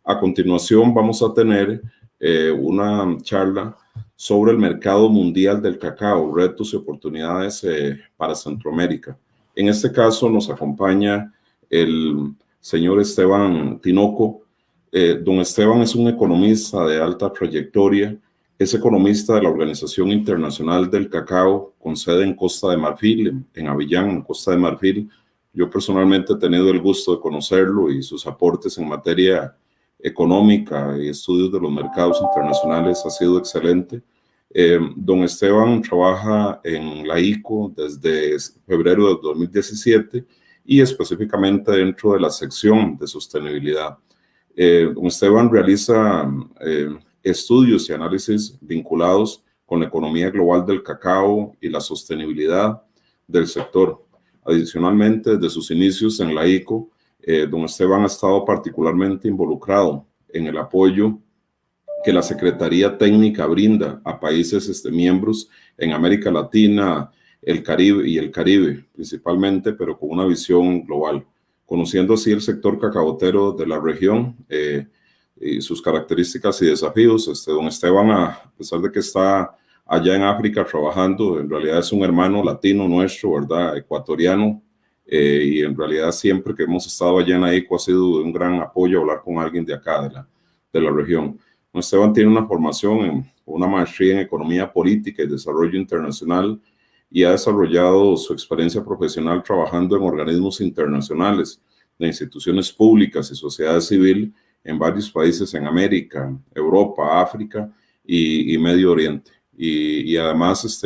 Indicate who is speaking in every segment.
Speaker 1: A continuación vamos a tener una charla sobre el mercado mundial del cacao, retos y oportunidades para Centroamérica. En este caso nos acompaña el señor Esteban Tinoco. Don Esteban es un economista de alta trayectoria, es economista de la Organización Internacional del Cacao, con sede en Costa de Marfil, en Abiyán, en Costa de Marfil. Yo personalmente he tenido el gusto de conocerlo y sus aportes en materia económica y estudios de los mercados internacionales ha sido excelente. Don Esteban trabaja en la ICO desde febrero de 2017 y específicamente dentro de la sección de sostenibilidad. Don Esteban realiza estudios y análisis vinculados con la economía global del cacao y la sostenibilidad del sector. Adicionalmente, desde sus inicios en la ICO, don Esteban ha estado particularmente involucrado en el apoyo que la Secretaría Técnica brinda a países miembros en América Latina, el Caribe principalmente, pero con una visión global, conociendo así el sector cacaotero de la región y sus características y desafíos. Don Esteban, a pesar de que está allá en África trabajando, en realidad es un hermano latino nuestro, ¿verdad? Ecuatoriano, y en realidad siempre que hemos estado allá en la ICO ha sido un gran apoyo hablar con alguien de acá, de la región. Don Esteban tiene una formación una maestría en Economía Política y Desarrollo Internacional y ha desarrollado su experiencia profesional trabajando en organismos internacionales, de instituciones públicas y sociedad civil en varios países en América, Europa, África y Medio Oriente. Y además,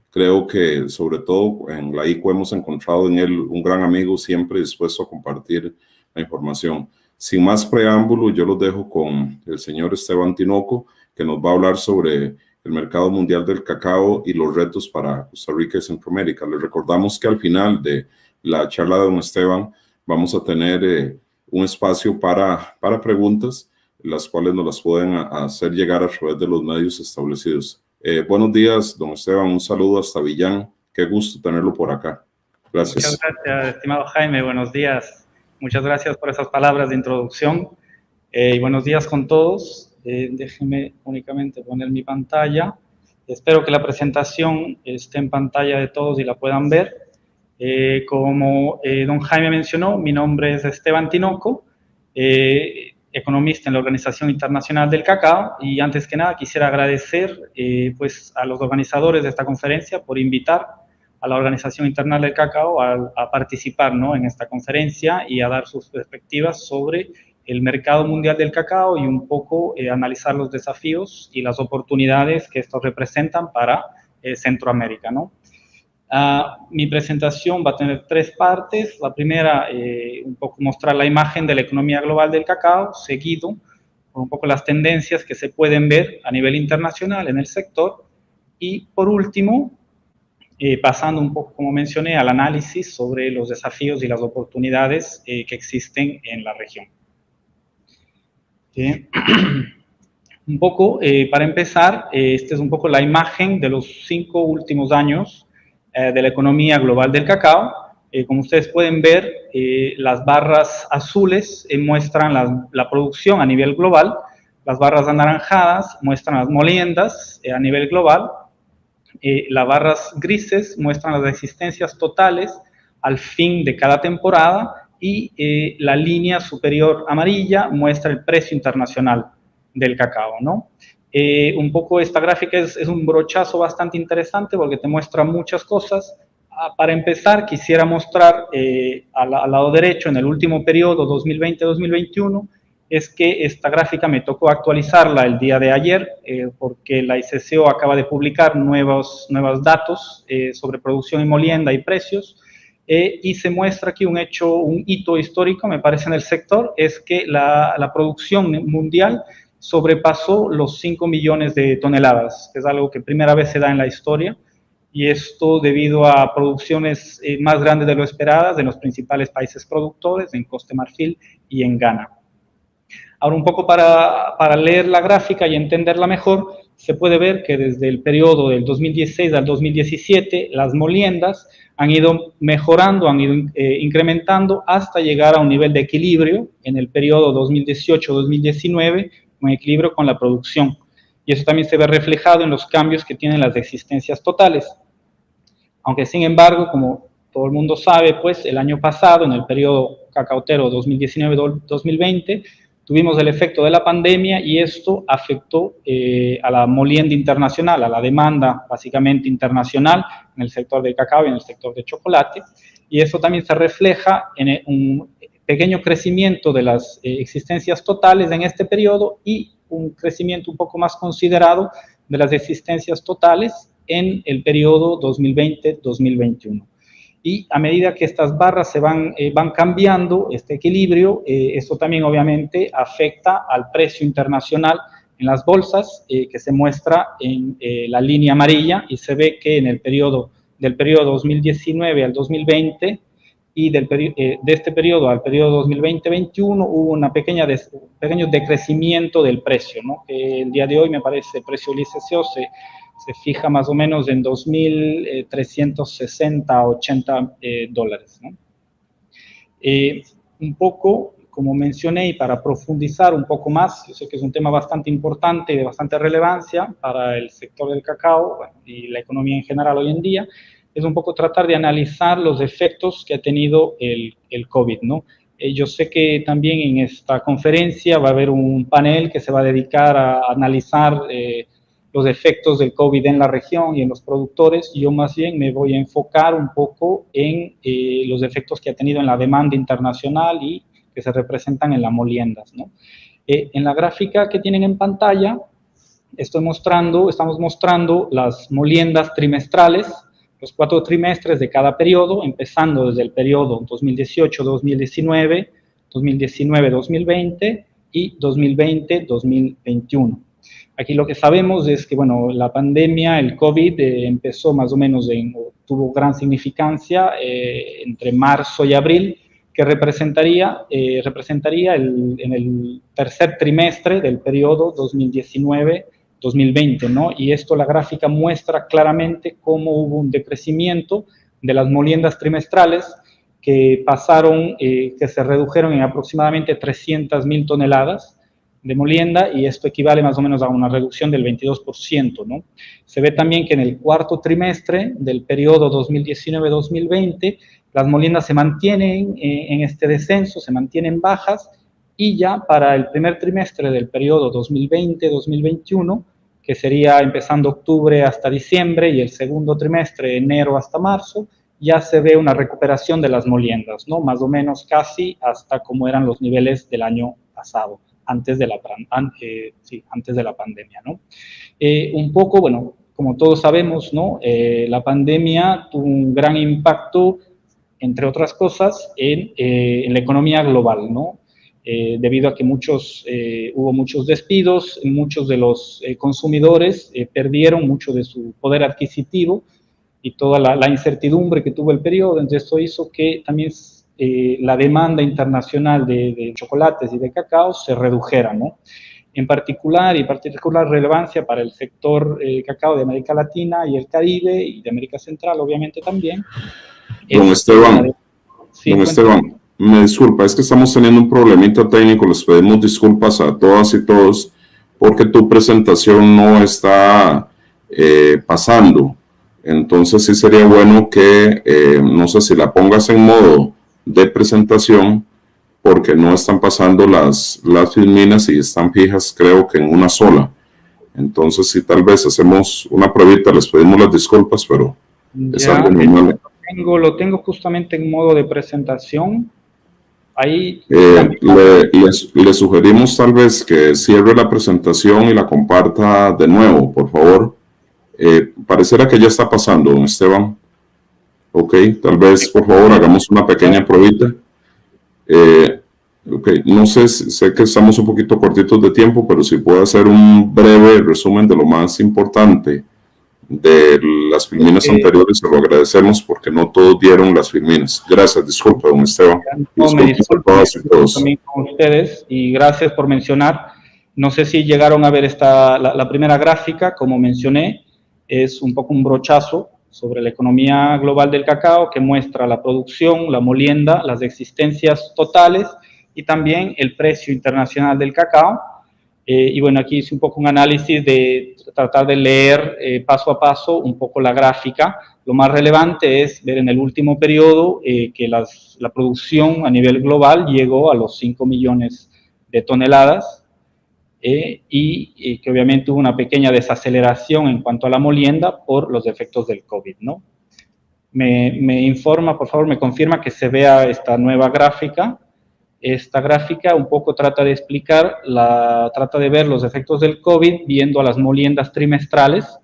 Speaker 1: creo que sobre todo en la ICO hemos encontrado en él un gran amigo siempre dispuesto a compartir la información. Sin más preámbulo, yo los dejo con el señor Esteban Tinoco, que nos va a hablar sobre el mercado mundial del cacao y los retos para Costa Rica y Centroamérica. Les recordamos que al final de la charla de don Esteban vamos a tener un espacio para preguntas, las cuales nos las pueden hacer llegar a través de los medios establecidos. Buenos días, don Esteban, un saludo hasta Abiyán. Qué gusto tenerlo por acá. Gracias.
Speaker 2: Muchas gracias, estimado Jaime, buenos días. Muchas gracias por esas palabras de introducción y buenos días con todos. Déjenme únicamente poner mi pantalla. Espero que la presentación esté en pantalla de todos y la puedan ver. Como don Jaime mencionó, mi nombre es Esteban Tinoco, economista en la Organización Internacional del Cacao, y antes que nada quisiera agradecer pues a los organizadores de esta conferencia por invitar a la Organización Internacional del Cacao a participar, ¿no?, en esta conferencia y a dar sus perspectivas sobre el mercado mundial del cacao y un poco analizar los desafíos y las oportunidades que estos representan para Centroamérica, ¿no? Mi presentación va a tener tres partes. La primera, un poco mostrar la imagen de la economía global del cacao, seguido por un poco las tendencias que se pueden ver a nivel internacional en el sector. Y por último, pasando un poco, como mencioné, al análisis sobre los desafíos y las oportunidades que existen en la región. Un poco, para empezar, esta es un poco la imagen de los 5 últimos años de la economía global del cacao. Como ustedes pueden ver, las barras azules muestran la producción a nivel global, las barras anaranjadas muestran las moliendas a nivel global, las barras grises muestran las existencias totales al fin de cada temporada y la línea superior amarilla muestra el precio internacional del cacao, ¿no? Un poco esta gráfica es un brochazo bastante interesante porque te muestra muchas cosas. Para empezar, quisiera mostrar al lado derecho, en el último periodo 2020-2021, es que esta gráfica me tocó actualizarla el día de ayer porque la ICCO acaba de publicar nuevos datos sobre producción y molienda y precios, y se muestra aquí un hito histórico, me parece, en el sector, es que la producción mundial sobrepasó los 5 millones de toneladas, que es algo que primera vez se da en la historia, y esto debido a producciones más grandes de lo esperadas de los principales países productores, en Costa de Marfil y en Ghana. Ahora, un poco para leer la gráfica y entenderla mejor, se puede ver que desde el periodo del 2016 al 2017, las moliendas han ido mejorando, han ido incrementando hasta llegar a un nivel de equilibrio en el periodo 2018-2019, un equilibrio con la producción. Y eso también se ve reflejado en los cambios que tienen las existencias totales. Aunque, sin embargo, como todo el mundo sabe, pues el año pasado, en el periodo cacautero 2019-2020, tuvimos el efecto de la pandemia y esto afectó a la molienda internacional, a la demanda básicamente internacional en el sector del cacao y en el sector de chocolate, y eso también se refleja en un pequeño crecimiento de las existencias totales en este periodo y un crecimiento un poco más considerado de las existencias totales en el periodo 2020-2021. Y a medida que estas barras se van cambiando, este equilibrio, esto también obviamente afecta al precio internacional en las bolsas, que se muestra en la línea amarilla, y se ve que en el del periodo 2019 al 2020, y de este periodo al periodo 2020-21 hubo un pequeño decrecimiento del precio, ¿no? Que el día de hoy me parece el precio del ICCO se fija más o menos en 2.360 80 dólares, ¿no? Un poco, como mencioné, y para profundizar un poco más, yo sé que es un tema bastante importante y de bastante relevancia para el sector del cacao, bueno, y la economía en general hoy en día, es un poco tratar de analizar los efectos que ha tenido el COVID, ¿no? Yo sé que también en esta conferencia va a haber un panel que se va a dedicar a analizar los efectos del COVID en la región y en los productores. Yo más bien me voy a enfocar un poco en los efectos que ha tenido en la demanda internacional y que se representan en las moliendas, ¿no? En la gráfica que tienen en pantalla, estamos mostrando las moliendas trimestrales, los 4 trimestres de cada periodo, empezando desde el periodo 2018-2019, 2019-2020 y 2020-2021. Aquí lo que sabemos es que, bueno, la pandemia, el COVID, empezó más o menos tuvo gran significancia entre marzo y abril, que representaría en el tercer trimestre del periodo 2019-2020, ¿no? Y esto, la gráfica muestra claramente cómo hubo un decrecimiento de las moliendas trimestrales que se redujeron en aproximadamente 300.000 toneladas de molienda, y esto equivale más o menos a una reducción del 22%, ¿no? Se ve también que en el cuarto trimestre del periodo 2019-2020, las moliendas se mantienen en este descenso, se mantienen bajas, y ya para el primer trimestre del periodo 2020-2021, que sería empezando octubre hasta diciembre, y el segundo trimestre, enero hasta marzo, ya se ve una recuperación de las moliendas, ¿no? Más o menos casi hasta como eran los niveles del año pasado, antes de la pandemia, ¿no? Un poco, bueno, como todos sabemos, ¿no? La pandemia tuvo un gran impacto, entre otras cosas, en la economía global, ¿no? Debido a que hubo muchos despidos, muchos de los consumidores perdieron mucho de su poder adquisitivo y toda la incertidumbre que tuvo el periodo. Entonces esto hizo que también la demanda internacional de chocolates y de cacao se redujera, ¿no? En particular relevancia para el sector cacao de América Latina y el Caribe y de América Central, obviamente también.
Speaker 1: Don Esteban, me disculpa, es que estamos teniendo un problemita técnico, les pedimos disculpas a todas y todos porque tu presentación no está pasando. Entonces sí sería bueno que, no sé si la pongas en modo de presentación, porque no están pasando las filminas y están fijas, creo que en una sola. Entonces, si tal vez hacemos una pruebita, les pedimos las disculpas, pero es algo normal.
Speaker 2: Lo tengo justamente en modo de presentación. Ahí
Speaker 1: le sugerimos tal vez que cierre la presentación y la comparta de nuevo, por favor. Pareciera que ya está pasando, don Esteban. Ok, tal vez, por favor, hagamos una pequeña pruebita. Ok, no sé que estamos un poquito cortitos de tiempo, pero si puedo hacer un breve resumen de lo más importante de las filminas anteriores, se lo agradecemos porque no todos dieron las filminas. Gracias, disculpe, don Esteban.
Speaker 2: No, me disculpo también con ustedes y gracias por mencionar. No sé si llegaron a ver la primera gráfica, como mencioné, es un poco un brochazo sobre la economía global del cacao que muestra la producción, la molienda, las existencias totales y también el precio internacional del cacao. Y bueno, aquí hice un poco un análisis de tratar de leer paso a paso un poco la gráfica. Lo más relevante es ver en el último periodo que la producción a nivel global llegó a los 5 millones de toneladas y que obviamente hubo una pequeña desaceleración en cuanto a la molienda por los efectos del COVID, ¿no? Me informa, por favor, me confirma que se vea esta nueva gráfica. Esta gráfica un poco trata de explicar, trata de ver los efectos del COVID viendo a las moliendas trimestrales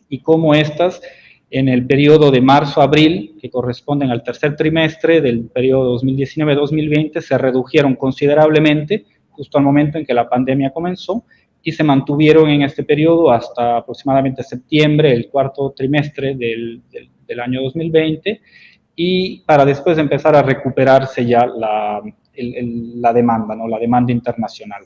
Speaker 2: y cómo estas en el periodo de marzo-abril, que corresponden al tercer trimestre del periodo 2019-2020, se redujeron considerablemente justo al momento en que la pandemia comenzó y se mantuvieron en este periodo hasta aproximadamente septiembre, el cuarto trimestre del año 2020, y para después empezar a recuperarse ya la demanda, ¿no? La demanda internacional.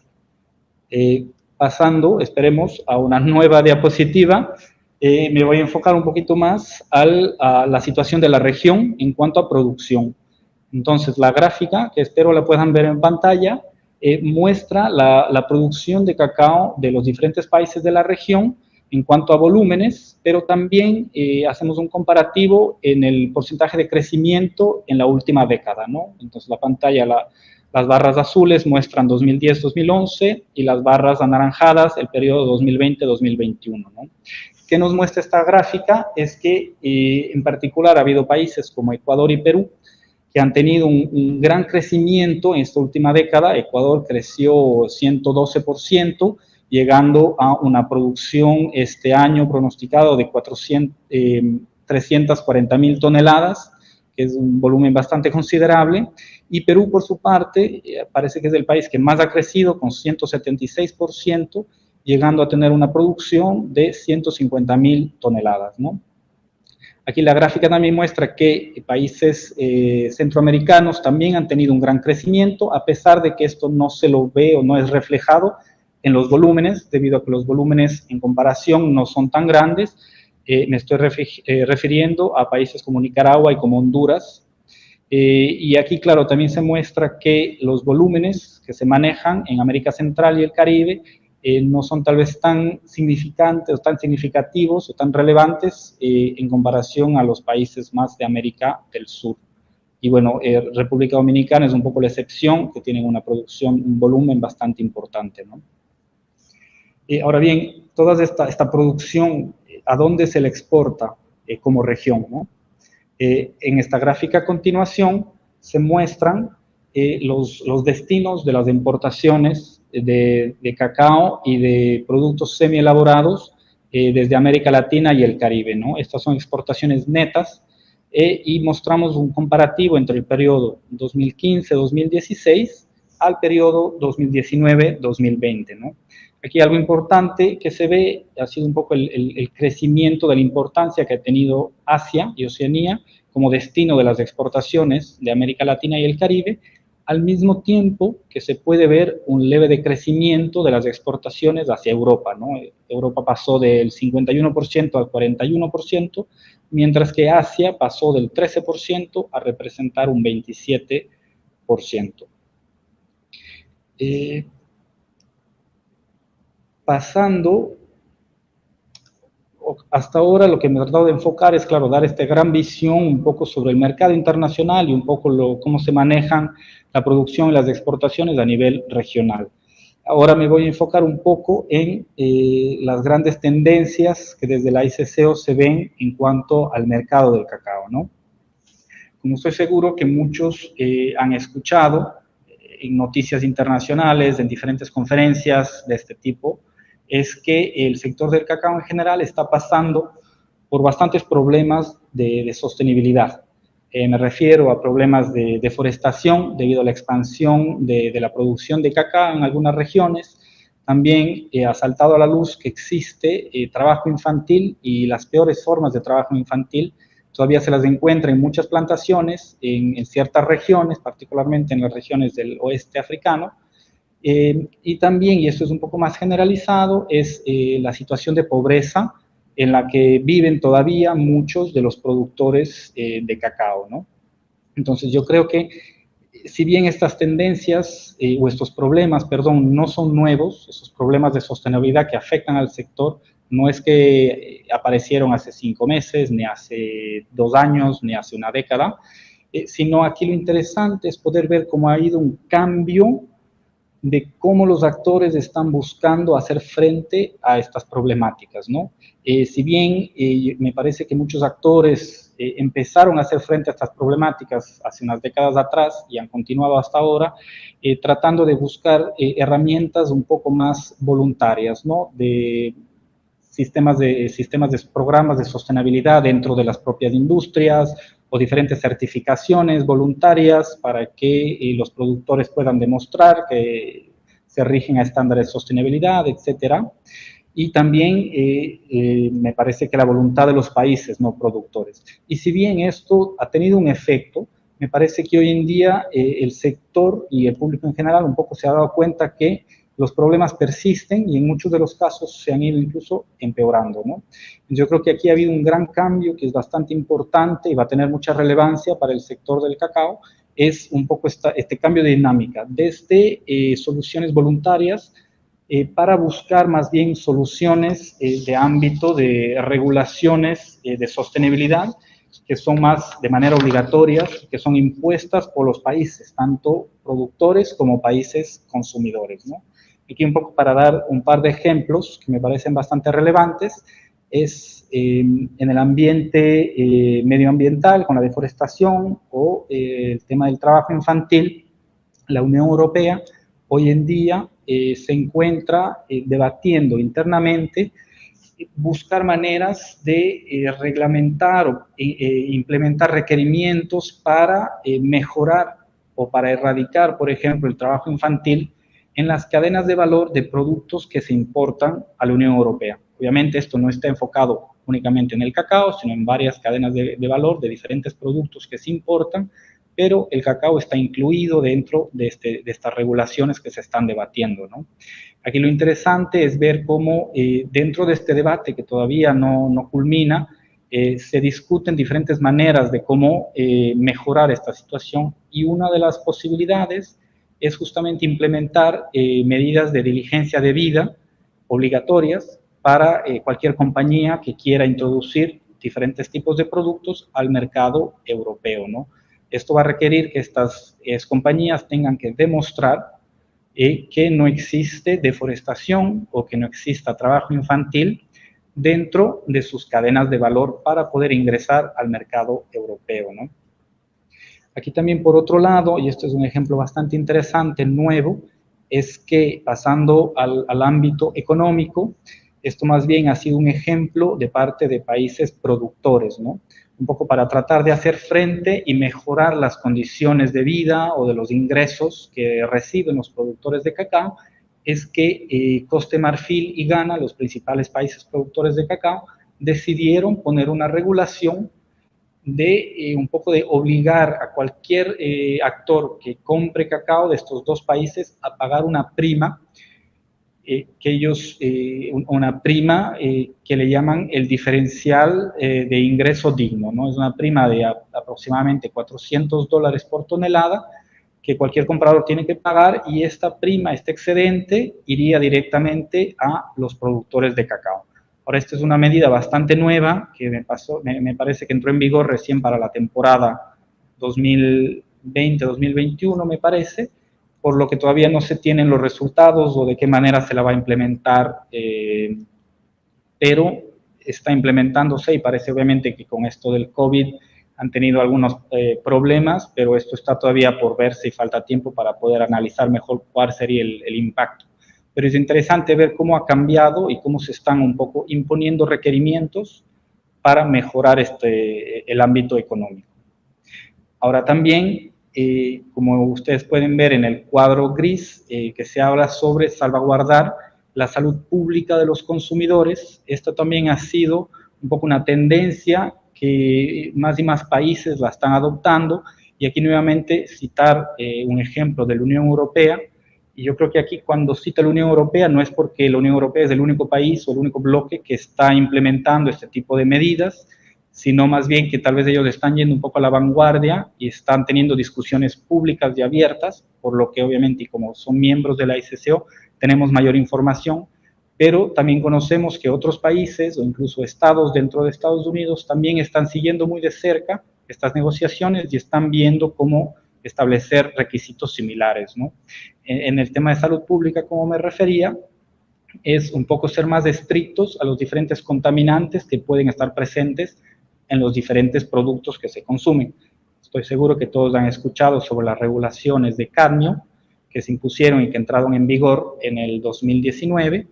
Speaker 2: Pasando, esperemos, a una nueva diapositiva, me voy a enfocar un poquito más a la situación de la región en cuanto a producción. Entonces, la gráfica, que espero la puedan ver en pantalla, muestra la producción de cacao de los diferentes países de la región en cuanto a volúmenes, pero también hacemos un comparativo en el porcentaje de crecimiento en la última década, ¿no? Entonces, la pantalla, las barras azules muestran 2010-2011 y las barras anaranjadas el periodo 2020-2021, ¿no? ¿Qué nos muestra esta gráfica? Es que en particular ha habido países como Ecuador y Perú que han tenido un gran crecimiento en esta última década. Ecuador creció 112%, llegando a una producción este año pronosticado de 340.000 toneladas, que es un volumen bastante considerable, y Perú, por su parte, parece que es el país que más ha crecido, con 176%, llegando a tener una producción de 150.000 toneladas, ¿no? Aquí la gráfica también muestra que países centroamericanos también han tenido un gran crecimiento, a pesar de que esto no se lo ve o no es reflejado en los volúmenes, debido a que los volúmenes en comparación no son tan grandes. Me estoy refiriendo a países como Nicaragua y como Honduras. Y aquí, claro, también se muestra que los volúmenes que se manejan en América Central y el Caribe no son tal vez tan significantes o tan significativos o tan relevantes en comparación a los países más de América del Sur. Y bueno, República Dominicana es un poco la excepción, que tienen una producción, un volumen bastante importante, ¿no? Ahora bien, toda esta producción, ¿a dónde se le exporta como región, ¿no? En esta gráfica a continuación se muestran los destinos de las importaciones de cacao y de productos semi-elaborados desde América Latina y el Caribe, ¿no? Estas son exportaciones netas y mostramos un comparativo entre el periodo 2015-2016 al periodo 2019-2020, ¿no? Aquí algo importante que se ve ha sido un poco el crecimiento de la importancia que ha tenido Asia y Oceanía como destino de las exportaciones de América Latina y el Caribe, al mismo tiempo que se puede ver un leve decrecimiento de las exportaciones hacia Europa, ¿no? Europa pasó del 51% al 41%, mientras que Asia pasó del 13% a representar un 27%. Pasando, hasta ahora lo que me he tratado de enfocar es, claro, dar esta gran visión un poco sobre el mercado internacional y un poco cómo se manejan la producción y las exportaciones a nivel regional. Ahora me voy a enfocar un poco en las grandes tendencias que desde la ICCO se ven en cuanto al mercado del cacao, ¿no? Como estoy seguro que muchos han escuchado en noticias internacionales, en diferentes conferencias de este tipo, es que el sector del cacao en general está pasando por bastantes problemas de sostenibilidad. Me refiero a problemas de deforestación debido a la expansión de la producción de cacao en algunas regiones, también ha saltado a la luz que existe trabajo infantil, y las peores formas de trabajo infantil todavía se las encuentra en muchas plantaciones, en ciertas regiones, particularmente en las regiones del oeste africano. Y también, y esto es un poco más generalizado, es la situación de pobreza en la que viven todavía muchos de los productores de cacao, ¿no? Entonces yo creo que si bien estas tendencias o estos problemas, perdón, no son nuevos, esos problemas de sostenibilidad que afectan al sector, no es que aparecieron hace 5 meses, ni hace 2 años, ni hace una década, sino aquí lo interesante es poder ver cómo ha habido un cambio de cómo los actores están buscando hacer frente a estas problemáticas, ¿no? Si bien me parece que muchos actores empezaron a hacer frente a estas problemáticas hace unas décadas atrás y han continuado hasta ahora, tratando de buscar herramientas un poco más voluntarias, ¿no? De sistemas de programas de sostenibilidad dentro de las propias industrias, o diferentes certificaciones voluntarias para que los productores puedan demostrar que se rigen a estándares de sostenibilidad, etcétera. Y también me parece que la voluntad de los países no productores. Y si bien esto ha tenido un efecto, me parece que hoy en día el sector y el público en general un poco se ha dado cuenta que los problemas persisten y en muchos de los casos se han ido incluso empeorando, ¿no? Yo creo que aquí ha habido un gran cambio que es bastante importante y va a tener mucha relevancia para el sector del cacao, es un poco este cambio de dinámica, desde soluciones voluntarias para buscar más bien soluciones de ámbito de regulaciones de sostenibilidad, que son más de manera obligatoria, que son impuestas por los países, tanto productores como países consumidores, ¿no? Aquí un poco para dar un par de ejemplos que me parecen bastante relevantes, es en el ambiente medioambiental, con la deforestación o el tema del trabajo infantil. La Unión Europea hoy en día se encuentra debatiendo internamente buscar maneras de reglamentar o implementar requerimientos para mejorar o para erradicar, por ejemplo, el trabajo infantil en las cadenas de valor de productos que se importan a la Unión Europea. Obviamente esto no está enfocado únicamente en el cacao, sino en varias cadenas de valor de diferentes productos que se importan, pero el cacao está incluido dentro de estas regulaciones que se están debatiendo, ¿no? Aquí lo interesante es ver cómo dentro de este debate que todavía no culmina, se discuten diferentes maneras de cómo mejorar esta situación, y una de las posibilidades es justamente implementar medidas de diligencia debida obligatorias para cualquier compañía que quiera introducir diferentes tipos de productos al mercado europeo, ¿no? Esto va a requerir que estas compañías tengan que demostrar que no existe deforestación o que no exista trabajo infantil dentro de sus cadenas de valor para poder ingresar al mercado europeo, ¿no? Aquí también, por otro lado, y esto es un ejemplo bastante interesante, nuevo, es que pasando al ámbito económico, esto más bien ha sido un ejemplo de parte de países productores, ¿no? Un poco para tratar de hacer frente y mejorar las condiciones de vida o de los ingresos que reciben los productores de cacao, es que Costa de Marfil y Ghana, los principales países productores de cacao, decidieron poner una regulación de un poco de obligar a cualquier actor que compre cacao de estos dos países a pagar una prima, que ellos, una prima que le llaman el diferencial de ingreso digno, ¿no? Es una prima de aproximadamente $400 por tonelada que cualquier comprador tiene que pagar, y esta prima, este excedente, iría directamente a los productores de cacao. Ahora, esta es una medida bastante nueva que me parece que entró en vigor recién para la temporada 2020-2021, me parece, por lo que todavía no se tienen los resultados o de qué manera se la va a implementar, pero está implementándose y parece obviamente que con esto del COVID han tenido algunos problemas, pero esto está todavía por ver si falta tiempo para poder analizar mejor cuál sería el impacto. Pero es interesante ver cómo ha cambiado y cómo se están un poco imponiendo requerimientos para mejorar el ámbito económico. Ahora también, como ustedes pueden ver en el cuadro gris, que se habla sobre salvaguardar la salud pública de los consumidores. Esto también ha sido un poco una tendencia que más y más países la están adoptando, y aquí nuevamente citar un ejemplo de la Unión Europea. Y yo creo que aquí cuando cita la Unión Europea no es porque la Unión Europea es el único país o el único bloque que está implementando este tipo de medidas, sino más bien que tal vez ellos están yendo un poco a la vanguardia y están teniendo discusiones públicas y abiertas, por lo que obviamente, y como son miembros de la ICCO, tenemos mayor información, pero también conocemos que otros países o incluso estados dentro de Estados Unidos también están siguiendo muy de cerca estas negociaciones y están viendo cómo establecer requisitos similares, ¿no? En el tema de salud pública, como me refería, es un poco ser más estrictos a los diferentes contaminantes que pueden estar presentes en los diferentes productos que se consumen. Estoy seguro que todos han escuchado sobre las regulaciones de cadmio que se impusieron y que entraron en vigor en el 2019,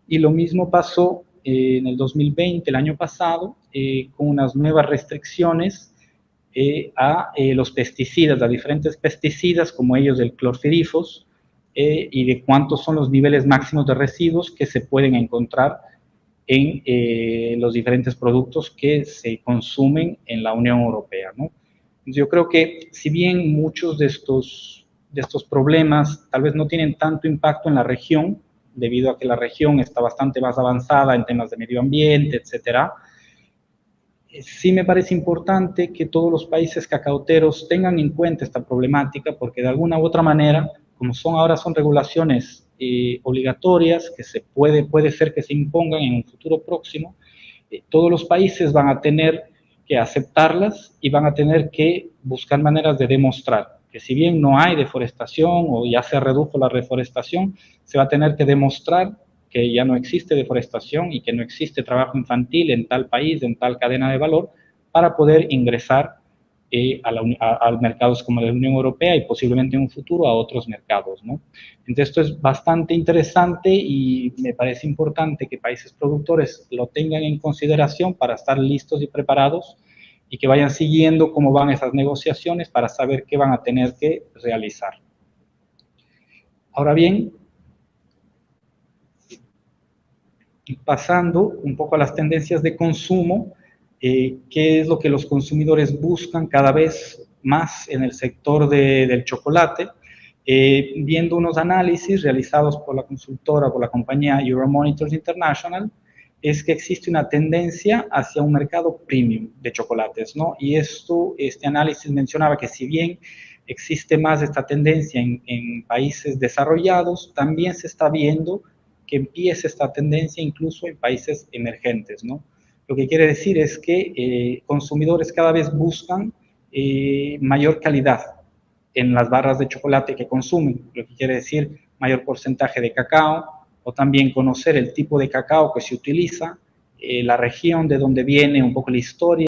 Speaker 2: y lo mismo pasó en el 2020, el año pasado, con unas nuevas restricciones a los pesticidas, a diferentes pesticidas, como ellos del clorfirifos, y de cuántos son los niveles máximos de residuos que se pueden encontrar en los diferentes productos que se consumen en la Unión Europea, ¿no? Yo creo que si bien muchos de estos problemas tal vez no tienen tanto impacto en la región, debido a que la región está bastante más avanzada en temas de medio ambiente, etcétera, sí me parece importante que todos los países cacaoteros tengan en cuenta esta problemática, porque de alguna u otra manera, como ahora son regulaciones obligatorias, que puede ser que se impongan en un futuro próximo, todos los países van a tener que aceptarlas y van a tener que buscar maneras de demostrar que si bien no hay deforestación o ya se redujo la reforestación, se va a tener que demostrar que ya no existe deforestación y que no existe trabajo infantil en tal país, en tal cadena de valor, para poder ingresar a mercados como la Unión Europea y posiblemente en un futuro a otros mercados, ¿no? Entonces esto es bastante interesante y me parece importante que países productores lo tengan en consideración para estar listos y preparados y que vayan siguiendo cómo van esas negociaciones para saber qué van a tener que realizar. Ahora bien, pasando un poco a las tendencias de consumo, qué es lo que los consumidores buscan cada vez más en el sector del chocolate, viendo unos análisis realizados por la consultora, por la compañía Euromonitors International, es que existe una tendencia hacia un mercado premium de chocolates, ¿no? Y este análisis mencionaba que si bien existe más esta tendencia en países desarrollados, también se está viendo que empiece esta tendencia incluso en países emergentes, ¿no? Lo que quiere decir es que consumidores cada vez buscan mayor calidad en las barras de chocolate que consumen, lo que quiere decir mayor porcentaje de cacao, o también conocer el tipo de cacao que se utiliza, la región de donde viene, un poco la historia,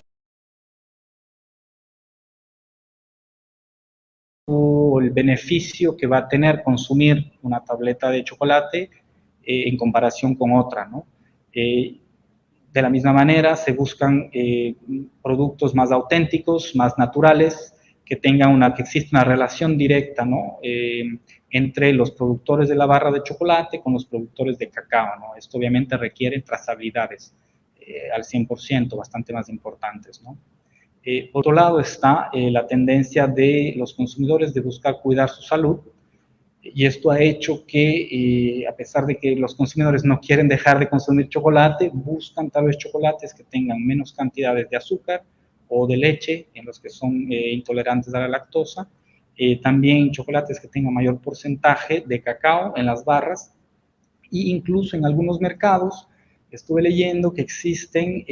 Speaker 2: o el beneficio que va a tener consumir una tableta de chocolate en comparación con otra, ¿no? De la misma manera, se buscan productos más auténticos, más naturales, que exista una relación directa, ¿no? Entre los productores de la barra de chocolate con los productores de cacao, ¿no? Esto obviamente requiere trazabilidades al 100%, bastante más importantes, ¿no? Por otro lado está la tendencia de los consumidores de buscar cuidar su salud, y esto ha hecho que, a pesar de que los consumidores no quieren dejar de consumir chocolate, buscan tal vez chocolates que tengan menos cantidades de azúcar o de leche, en los que son intolerantes a la lactosa, también chocolates que tengan mayor porcentaje de cacao en las barras, e incluso en algunos mercados estuve leyendo que existen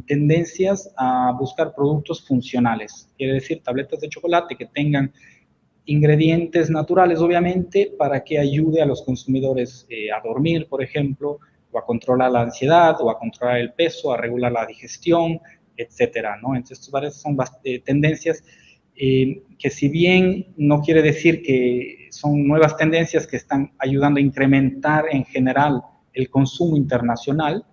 Speaker 2: tendencias a buscar productos funcionales, quiere decir tabletas de chocolate que tengan ingredientes naturales, obviamente, para que ayude a los consumidores a dormir, por ejemplo, o a controlar la ansiedad, o a controlar el peso, a regular la digestión, etcétera, ¿no? Entonces, varias son tendencias que, si bien no quiere decir que son nuevas tendencias que están ayudando a incrementar en general el consumo internacional,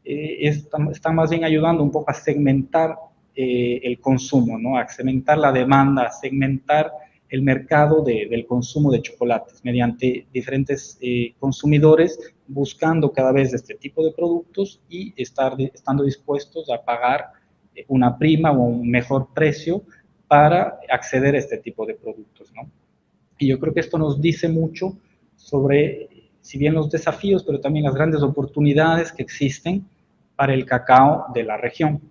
Speaker 2: están más bien ayudando un poco a segmentar el consumo, ¿no? A segmentar la demanda, a segmentar el mercado del consumo de chocolates mediante diferentes consumidores buscando cada vez este tipo de productos y estando dispuestos a pagar una prima o un mejor precio para acceder a este tipo de productos, ¿no? Y yo creo que esto nos dice mucho sobre, si bien los desafíos, pero también las grandes oportunidades que existen para el cacao de la región.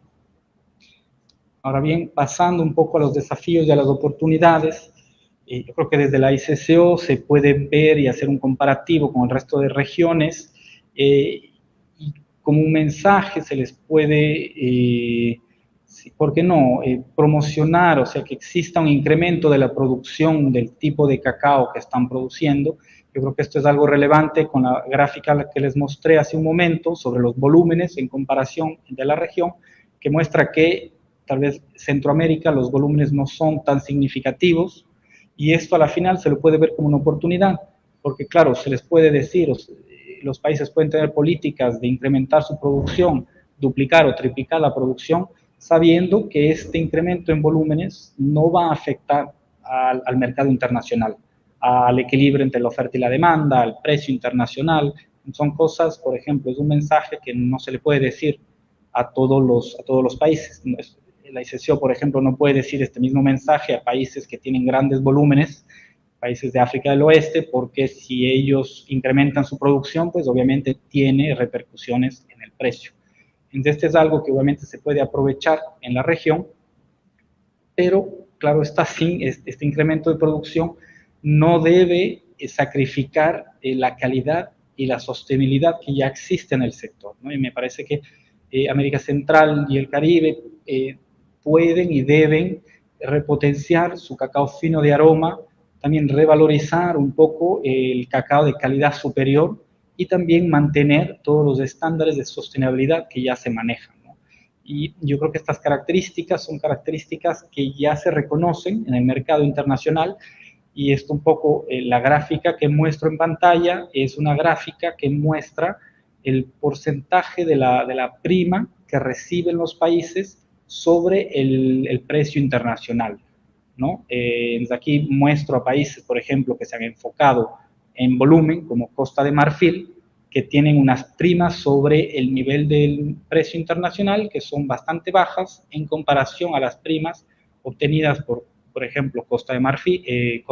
Speaker 2: Ahora bien, pasando un poco a los desafíos y a las oportunidades, yo creo que desde la ICCO se puede ver y hacer un comparativo con el resto de regiones, y como un mensaje se les puede, ¿por qué no?, promocionar, o sea, que exista un incremento de la producción del tipo de cacao que están produciendo. Yo creo que esto es algo relevante con la gráfica que les mostré hace un momento sobre los volúmenes en comparación de la región, que muestra que tal vez Centroamérica los volúmenes no son tan significativos, y esto a la final se lo puede ver como una oportunidad, porque claro, se les puede decir, los países pueden tener políticas de incrementar su producción, duplicar o triplicar la producción, sabiendo que este incremento en volúmenes no va a afectar al mercado internacional, al equilibrio entre la oferta y la demanda, al precio internacional. Son cosas, por ejemplo, es un mensaje que no se le puede decir a todos los países. La ICCO, por ejemplo, no puede decir este mismo mensaje a países que tienen grandes volúmenes, países de África del Oeste, porque si ellos incrementan su producción, pues obviamente tiene repercusiones en el precio. Entonces, este es algo que obviamente se puede aprovechar en la región, pero claro está, sin este incremento de producción no debe sacrificar la calidad y la sostenibilidad que ya existe en el sector, ¿no? Y me parece que América Central y el Caribe pueden y deben repotenciar su cacao fino de aroma, también revalorizar un poco el cacao de calidad superior y también mantener todos los estándares de sostenibilidad que ya se manejan, ¿no? Y yo creo que estas características son características que ya se reconocen en el mercado internacional, y esto un poco, la gráfica que muestro en pantalla es una gráfica que muestra el porcentaje de la prima que reciben los países sobre el precio internacional, ¿no? Aquí muestro a países, por ejemplo, que se han enfocado en volumen, como Costa de Marfil, que tienen unas primas sobre el nivel del precio internacional que son bastante bajas en comparación a las primas obtenidas por ejemplo, Costa de Marfil,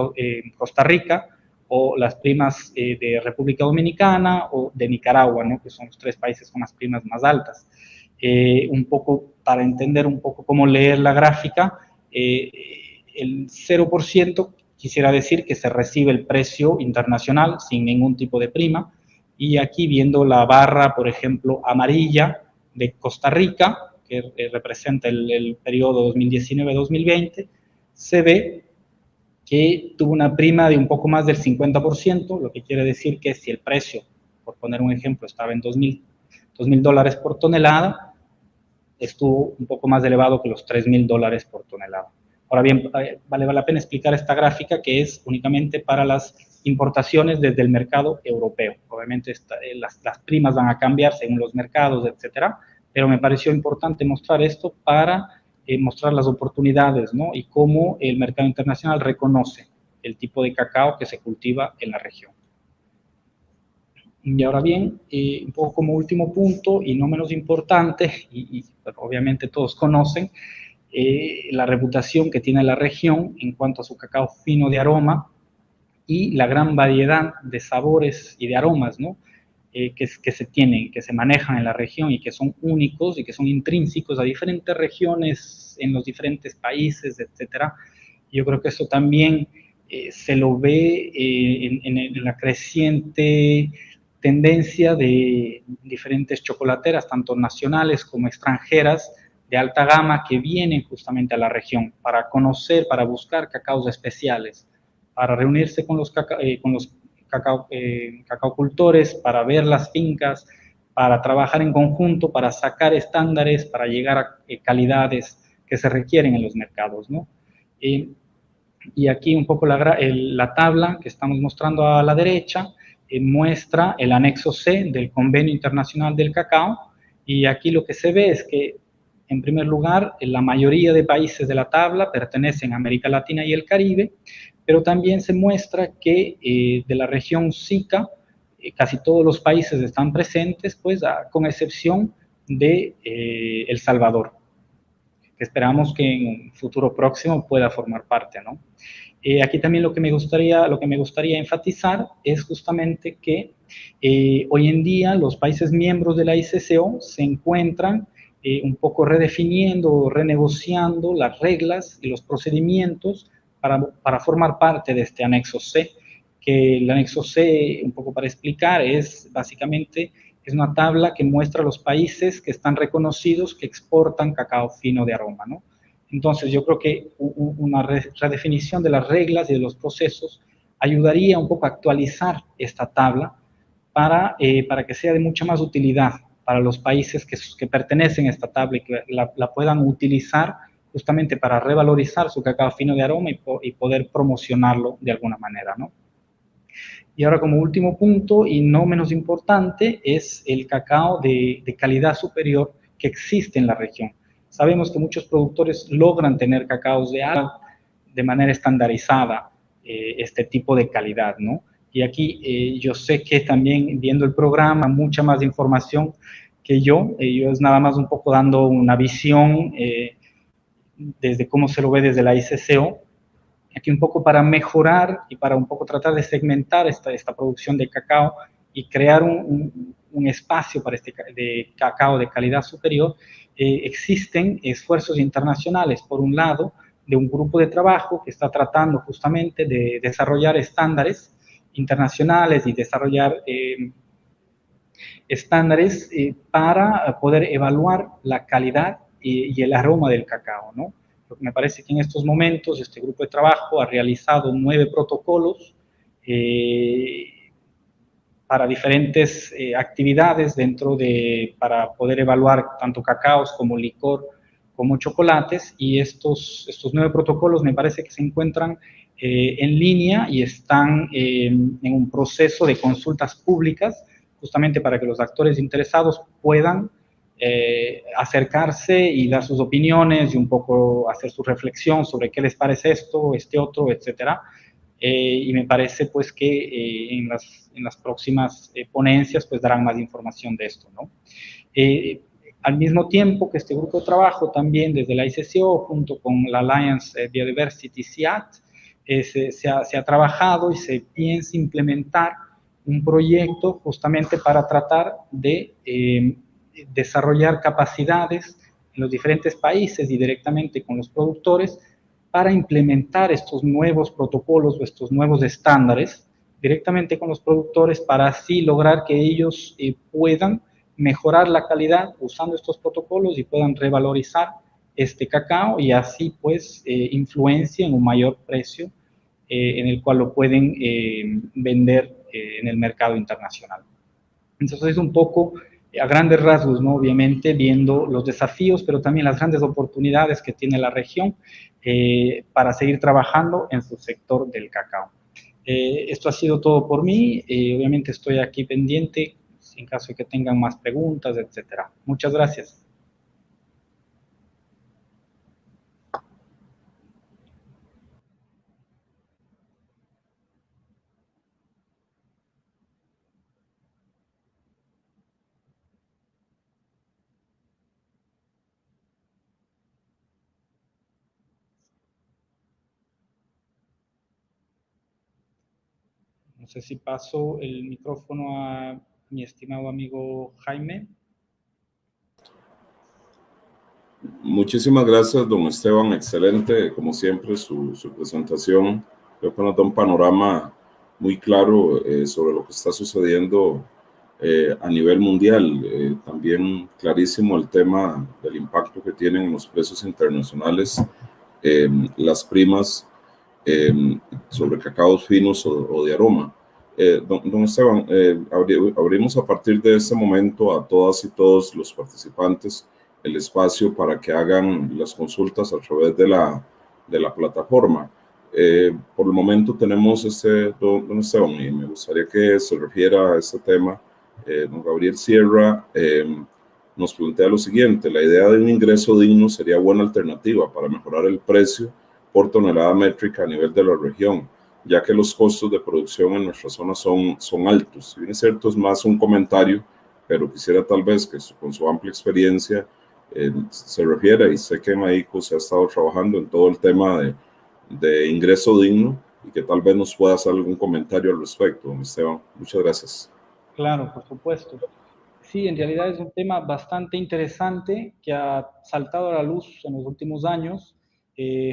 Speaker 2: Costa Rica, o las primas de República Dominicana o de Nicaragua, ¿no?, que son los 3 países con las primas más altas. Un poco para entender un poco cómo leer la gráfica, el 0% quisiera decir que se recibe el precio internacional sin ningún tipo de prima, y aquí viendo la barra, por ejemplo, amarilla de Costa Rica, que representa el periodo 2019-2020, se ve que tuvo una prima de un poco más del 50%, lo que quiere decir que si el precio, por poner un ejemplo, estaba en $2,000 por tonelada, estuvo un poco más elevado que los $3,000 por tonelada. Ahora bien, vale la pena explicar esta gráfica, que es únicamente para las importaciones desde el mercado europeo. Obviamente las primas van a cambiar según los mercados, etcétera, pero me pareció importante mostrar esto para mostrar las oportunidades, ¿no?, y cómo el mercado internacional reconoce el tipo de cacao que se cultiva en la región. Y ahora bien, un poco como último punto, y no menos importante, bueno, obviamente todos conocen la reputación que tiene la región en cuanto a su cacao fino de aroma y la gran variedad de sabores y de aromas, ¿no?, que se tienen, que se manejan en la región y que son únicos y que son intrínsecos a diferentes regiones en los diferentes países, etcétera. Yo creo que eso también se lo ve en la creciente tendencia de diferentes chocolateras, tanto nacionales como extranjeras, de alta gama, que vienen justamente a la región para conocer, para buscar cacaos especiales, para reunirse con los cacaocultores, para ver las fincas, para trabajar en conjunto, para sacar estándares, para llegar a calidades que se requieren en los mercados, ¿no? Y aquí un poco la tabla que estamos mostrando a la derecha muestra el anexo C del Convenio Internacional del Cacao, y aquí lo que se ve es que, en primer lugar, la mayoría de países de la tabla pertenecen a América Latina y el Caribe, pero también se muestra que de la región SICA, casi todos los países están presentes, pues con excepción de El Salvador, que esperamos que en un futuro próximo pueda formar parte, ¿no? Aquí también lo que me gustaría enfatizar es justamente que hoy en día los países miembros de la ICCO se encuentran un poco redefiniendo o renegociando las reglas y los procedimientos para formar parte de este anexo C, que el anexo C, un poco para explicar, es básicamente es una tabla que muestra los países que están reconocidos que exportan cacao fino de aroma, ¿no? Entonces, yo creo que una redefinición de las reglas y de los procesos ayudaría un poco a actualizar esta tabla para que sea de mucha más utilidad para los países que pertenecen a esta tabla y que la puedan utilizar justamente para revalorizar su cacao fino de aroma y poder promocionarlo de alguna manera, ¿no? Y ahora, como último punto, y no menos importante, es el cacao de calidad superior que existe en la región. Sabemos que muchos productores logran tener cacaos de manera estandarizada este tipo de calidad, ¿no? Y aquí yo sé que también viendo el programa, mucha más información que yo es nada más un poco dando una visión desde cómo se lo ve desde la ICCO, aquí un poco para mejorar y para un poco tratar de segmentar esta producción de cacao y crear un espacio para de cacao de calidad superior, existen esfuerzos internacionales, por un lado, de un grupo de trabajo que está tratando justamente de desarrollar estándares internacionales y desarrollar estándares para poder evaluar la calidad y el aroma del cacao, ¿no? Porque me parece que en estos momentos este grupo de trabajo ha realizado 9 protocolos para diferentes actividades para poder evaluar tanto cacaos como licor, como chocolates, y estos 9 protocolos me parece que se encuentran en línea y están en un proceso de consultas públicas, justamente para que los actores interesados puedan acercarse y dar sus opiniones y un poco hacer su reflexión sobre qué les parece esto, este otro, etcétera. Y me parece pues que en las próximas ponencias pues darán más información de esto, ¿no? Al mismo tiempo que este grupo de trabajo también desde la ICCO junto con la Alliance Biodiversity CIAT se ha trabajado y se piensa implementar un proyecto justamente para tratar de desarrollar capacidades en los diferentes países y directamente con los productores para implementar estos nuevos protocolos o estos nuevos estándares directamente con los productores para así lograr que ellos puedan mejorar la calidad usando estos protocolos y puedan revalorizar este cacao y así pues influencien un mayor precio en el cual lo pueden vender en el mercado internacional. Entonces es un poco a grandes rasgos, ¿no? Obviamente viendo los desafíos, pero también las grandes oportunidades que tiene la región para seguir trabajando en su sector del cacao. Esto ha sido todo por mí, obviamente estoy aquí pendiente en caso de que tengan más preguntas, etcétera. Muchas gracias. No sé si paso el micrófono a mi estimado amigo Jaime.
Speaker 1: Muchísimas gracias, don Esteban. Excelente, como siempre, su presentación. Creo que nos da un panorama muy claro sobre lo que está sucediendo a nivel mundial. También clarísimo el tema del impacto que tienen en los precios internacionales las primas sobre cacaos finos o de aroma. Don Esteban, abrimos a partir de este momento a todas y todos los participantes el espacio para que hagan las consultas a través de la plataforma. Por el momento tenemos don Esteban, y me gustaría que se refiera a este tema. Don Gabriel Sierra nos plantea lo siguiente: la idea de un ingreso digno sería buena alternativa para mejorar el precio por tonelada métrica a nivel de la región. ya que los costos de producción en nuestra zona son altos. Si bien es cierto, es más un comentario, pero quisiera tal vez que con su amplia experiencia se refiera, y sé que en México se ha estado trabajando en todo el tema de ingreso digno, y que tal vez nos pueda hacer algún comentario al respecto, don Esteban. Muchas gracias.
Speaker 2: Claro, por supuesto. Sí, en realidad es un tema bastante interesante que ha saltado a la luz en los últimos años,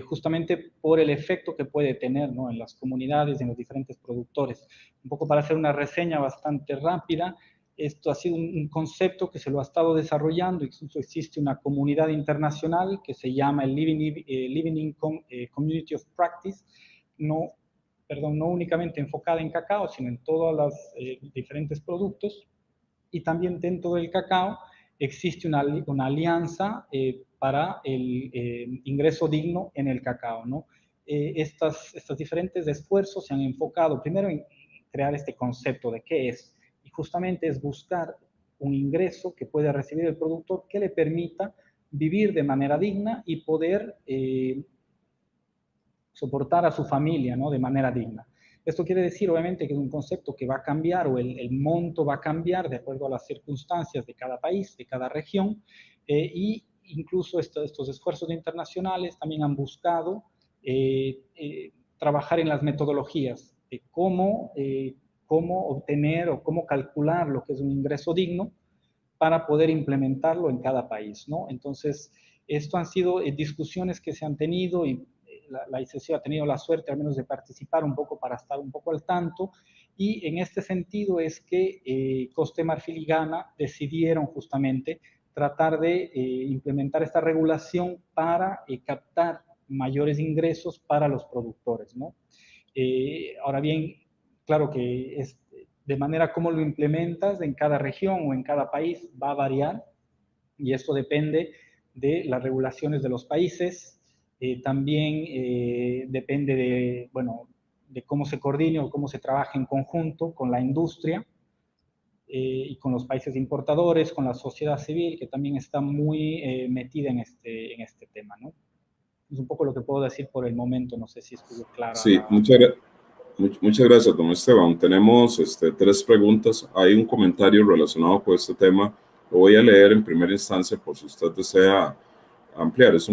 Speaker 2: justamente por el efecto que puede tener, ¿no?, en las comunidades, en los diferentes productores. Un poco para hacer una reseña bastante rápida, esto ha sido un concepto que se lo ha estado desarrollando, incluso existe una comunidad internacional que se llama el Living Income Community of Practice, no, perdón, no únicamente enfocada en cacao, sino en todos los diferentes productos. Y también dentro del cacao existe una alianza para el ingreso digno en el cacao, ¿no? Estos diferentes esfuerzos se han enfocado primero en crear este concepto de qué es, y justamente es buscar un ingreso que pueda recibir el productor que le permita vivir de manera digna y poder soportar a su familia, ¿no?, de manera digna. Esto quiere decir, obviamente, que es un concepto que va a cambiar, o el monto va a cambiar de acuerdo a las circunstancias de cada país, de cada región, y incluso estos esfuerzos internacionales también han buscado trabajar en las metodologías de cómo obtener o cómo calcular lo que es un ingreso digno para poder implementarlo en cada país, ¿no? Entonces, esto han sido discusiones que se han tenido, y la ICC ha tenido la suerte al menos de participar un poco para estar un poco al tanto, y en este sentido es que Costa de Marfil y Ghana decidieron justamente tratar de implementar esta regulación para captar mayores ingresos para los productores, ¿no? Ahora bien, claro que es de manera como lo implementas en cada región o en cada país va a variar, y esto depende de las regulaciones de los países, también depende de, bueno, de cómo se coordine o cómo se trabaje en conjunto con la industria y con los países importadores, con la sociedad civil, que también está muy metida en este tema, ¿no? Es un poco lo que puedo decir por el momento, no sé si estuvo clara
Speaker 1: Sí,
Speaker 2: la...
Speaker 1: muchas gracias, don Esteban. Tenemos tres preguntas. Hay un comentario relacionado con este tema. Lo voy a leer en primera instancia por si usted desea ampliar. Es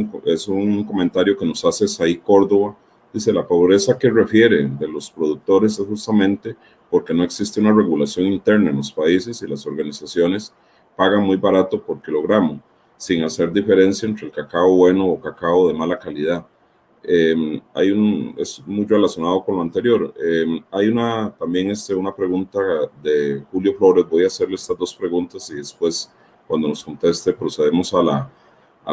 Speaker 1: un comentario que nos hace Saí Córdoba. Dice, la pobreza que refiere de los productores es justamente porque no existe una regulación interna en los países, y las organizaciones pagan muy barato por kilogramo, sin hacer diferencia entre el cacao bueno o cacao de mala calidad. Es muy relacionado con lo anterior. Hay también una pregunta de Julio Flores. Voy a hacerle estas dos preguntas y después, cuando nos conteste, procedemos a